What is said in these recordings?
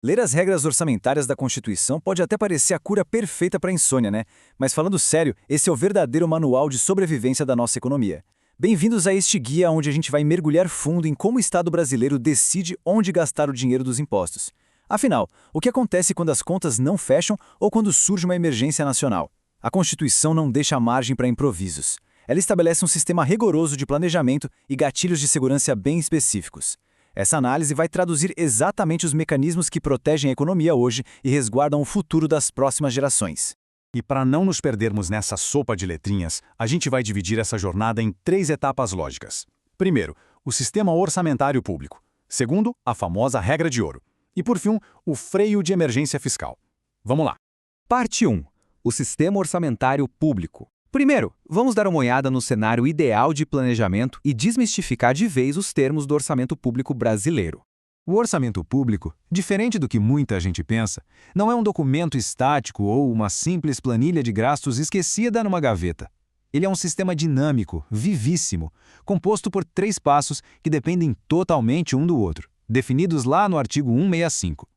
Ler as regras orçamentárias da Constituição pode até parecer a cura perfeita para a insônia, né? Mas falando sério, esse é o verdadeiro manual de sobrevivência da nossa economia. Bem-vindos a este guia onde a gente vai mergulhar fundo em como o Estado brasileiro decide onde gastar o dinheiro dos impostos. Afinal, o que acontece quando as contas não fecham ou quando surge uma emergência nacional? A Constituição não deixa margem para improvisos. Ela estabelece um sistema rigoroso de planejamento e gatilhos de segurança bem específicos. Essa análise vai traduzir exatamente os mecanismos que protegem a economia hoje e resguardam o futuro das próximas gerações. E para não nos perdermos nessa sopa de letrinhas, a gente vai dividir essa jornada em 3 etapas lógicas. Primeiro, o sistema orçamentário público. Segundo, a famosa regra de ouro. E por fim, o freio de emergência fiscal. Vamos lá. Parte 1. O sistema orçamentário público. Primeiro, vamos dar uma olhada no cenário ideal de planejamento e desmistificar de vez os termos do orçamento público brasileiro. O orçamento público, diferente do que muita gente pensa, não é um documento estático ou uma simples planilha de gastos esquecida numa gaveta. Ele é um sistema dinâmico, vivíssimo, composto por 3 passos que dependem totalmente um do outro, definidos lá no artigo 165.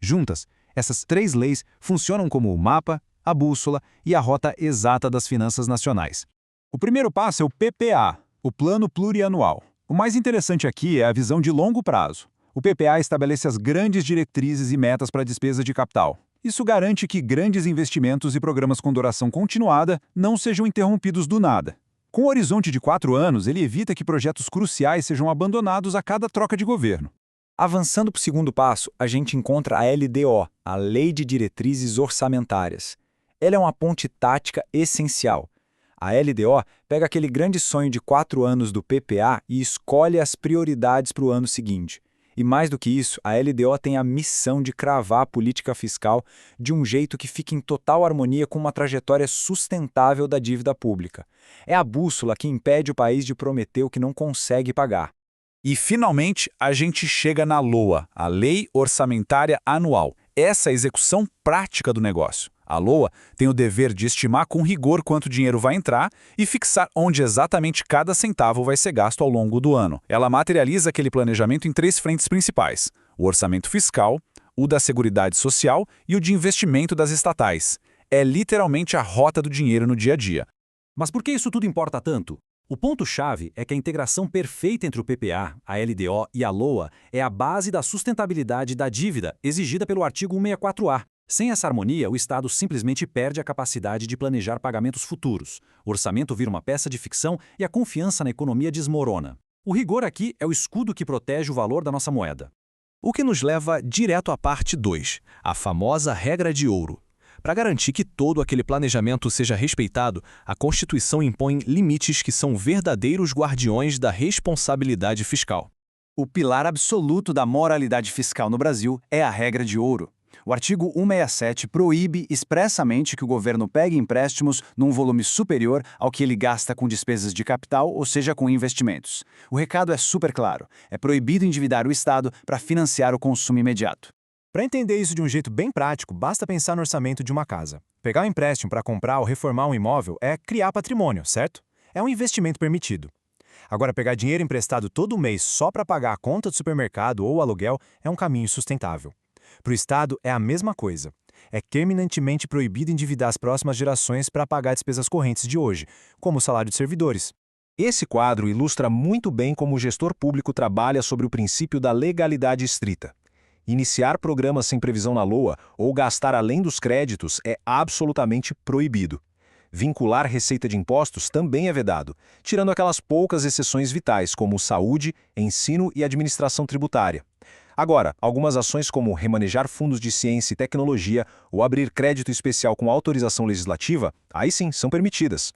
Juntas, essas 3 leis funcionam como o mapa, a bússola e a rota exata das finanças nacionais. O primeiro passo é o PPA, o Plano Plurianual. O mais interessante aqui é a visão de longo prazo. O PPA estabelece as grandes diretrizes e metas para a despesa de capital. Isso garante que grandes investimentos e programas com duração continuada não sejam interrompidos do nada. Com um horizonte de 4 anos, ele evita que projetos cruciais sejam abandonados a cada troca de governo. Avançando para o segundo passo, a gente encontra a LDO, a Lei de Diretrizes Orçamentárias. Ela é uma ponte tática essencial. A LDO pega aquele grande sonho de 4 anos do PPA e escolhe as prioridades para o ano seguinte. E mais do que isso, a LDO tem a missão de cravar a política fiscal de um jeito que fique em total harmonia com uma trajetória sustentável da dívida pública. É a bússola que impede o país de prometer o que não consegue pagar. E, finalmente, a gente chega na LOA, a Lei Orçamentária Anual. Essa é a execução prática do negócio. A LOA tem o dever de estimar com rigor quanto dinheiro vai entrar e fixar onde exatamente cada centavo vai ser gasto ao longo do ano. Ela materializa aquele planejamento em 3 frentes principais: o orçamento fiscal, o da Seguridade Social e o de investimento das estatais. É literalmente a rota do dinheiro no dia a dia. Mas por que isso tudo importa tanto? O ponto-chave é que a integração perfeita entre o PPA, a LDO e a LOA é a base da sustentabilidade da dívida exigida pelo artigo 164-A. Sem essa harmonia, o Estado simplesmente perde a capacidade de planejar pagamentos futuros. O orçamento vira uma peça de ficção e a confiança na economia desmorona. O rigor aqui é o escudo que protege o valor da nossa moeda. O que nos leva direto à parte 2, a famosa regra de ouro. Para garantir que todo aquele planejamento seja respeitado, a Constituição impõe limites que são verdadeiros guardiões da responsabilidade fiscal. O pilar absoluto da moralidade fiscal no Brasil é a regra de ouro. O artigo 167 proíbe expressamente que o governo pegue empréstimos num volume superior ao que ele gasta com despesas de capital, ou seja, com investimentos. O recado é super claro: é proibido endividar o Estado para financiar o consumo imediato. Para entender isso de um jeito bem prático, basta pensar no orçamento de uma casa. Pegar um empréstimo para comprar ou reformar um imóvel é criar patrimônio, certo? É um investimento permitido. Agora, pegar dinheiro emprestado todo mês só para pagar a conta do supermercado ou o aluguel é um caminho sustentável. Para o Estado, é a mesma coisa. É terminantemente proibido endividar as próximas gerações para pagar despesas correntes de hoje, como o salário de servidores. Esse quadro ilustra muito bem como o gestor público trabalha sobre o princípio da legalidade estrita. Iniciar programas sem previsão na LOA ou gastar além dos créditos é absolutamente proibido. Vincular receita de impostos também é vedado, tirando aquelas poucas exceções vitais, como saúde, ensino e administração tributária. Agora, algumas ações como remanejar fundos de ciência e tecnologia ou abrir crédito especial com autorização legislativa, aí sim, são permitidas.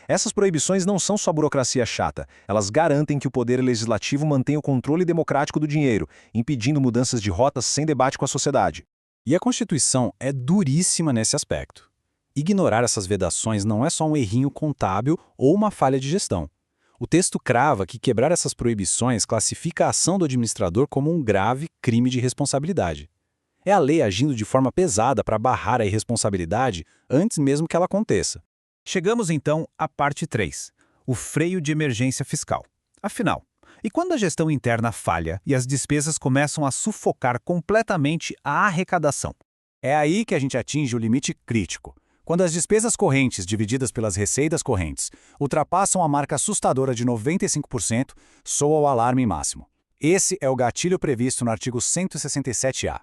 Essas proibições não são só burocracia chata, elas garantem que o poder legislativo mantenha o controle democrático do dinheiro, impedindo mudanças de rotas sem debate com a sociedade. E a Constituição é duríssima nesse aspecto. Ignorar essas vedações não é só um errinho contábil ou uma falha de gestão. O texto crava que quebrar essas proibições classifica a ação do administrador como um grave crime de responsabilidade. É a lei agindo de forma pesada para barrar a irresponsabilidade antes mesmo que ela aconteça. Chegamos então à parte 3, o freio de emergência fiscal. Afinal, E quando a gestão interna falha e as despesas começam a sufocar completamente a arrecadação? É aí que a gente atinge o limite crítico. Quando as despesas correntes divididas pelas receitas correntes ultrapassam a marca assustadora de 95%, soa o alarme máximo. Esse é o gatilho previsto no artigo 167-A.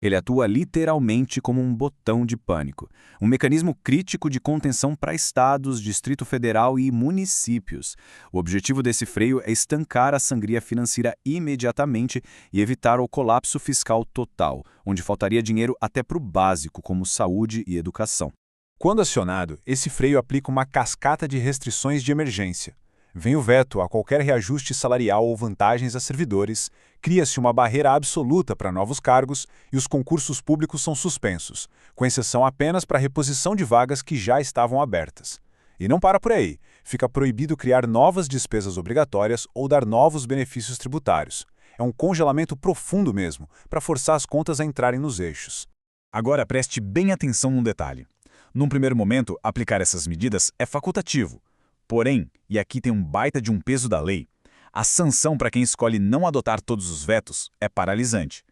Ele atua literalmente como um botão de pânico, um mecanismo crítico de contenção para estados, Distrito Federal e municípios. O objetivo desse freio é estancar a sangria financeira imediatamente e evitar o colapso fiscal total, onde faltaria dinheiro até para o básico, como saúde e educação. Quando acionado, esse freio aplica uma cascata de restrições de emergência. Vem o veto a qualquer reajuste salarial ou vantagens a servidores, cria-se uma barreira absoluta para novos cargos e os concursos públicos são suspensos, com exceção apenas para a reposição de vagas que já estavam abertas. E não para por aí, fica proibido criar novas despesas obrigatórias ou dar novos benefícios tributários. É um congelamento profundo mesmo, para forçar as contas a entrarem nos eixos. Agora preste bem atenção num detalhe. Num primeiro momento, aplicar essas medidas é facultativo. Porém, e aqui tem um baita de um peso da lei, a sanção para quem escolhe não adotar todos os vetos é paralisante.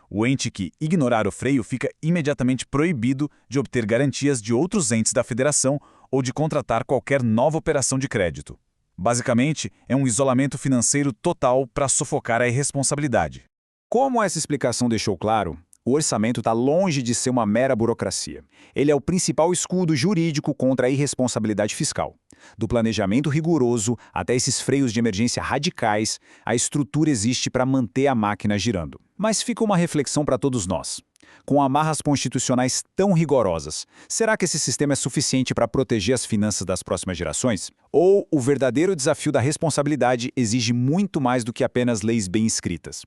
O ente que ignorar o freio fica imediatamente proibido de obter garantias de outros entes da federação ou de contratar qualquer nova operação de crédito. Basicamente, é um isolamento financeiro total para sufocar a irresponsabilidade. Como essa explicação deixou claro, o orçamento está longe de ser uma mera burocracia. Ele é o principal escudo jurídico contra a irresponsabilidade fiscal. Do planejamento rigoroso até esses freios de emergência radicais, a estrutura existe para manter a máquina girando. Mas fica uma reflexão para todos nós. Com amarras constitucionais tão rigorosas, será que esse sistema é suficiente para proteger as finanças das próximas gerações? Ou o verdadeiro desafio da responsabilidade exige muito mais do que apenas leis bem escritas?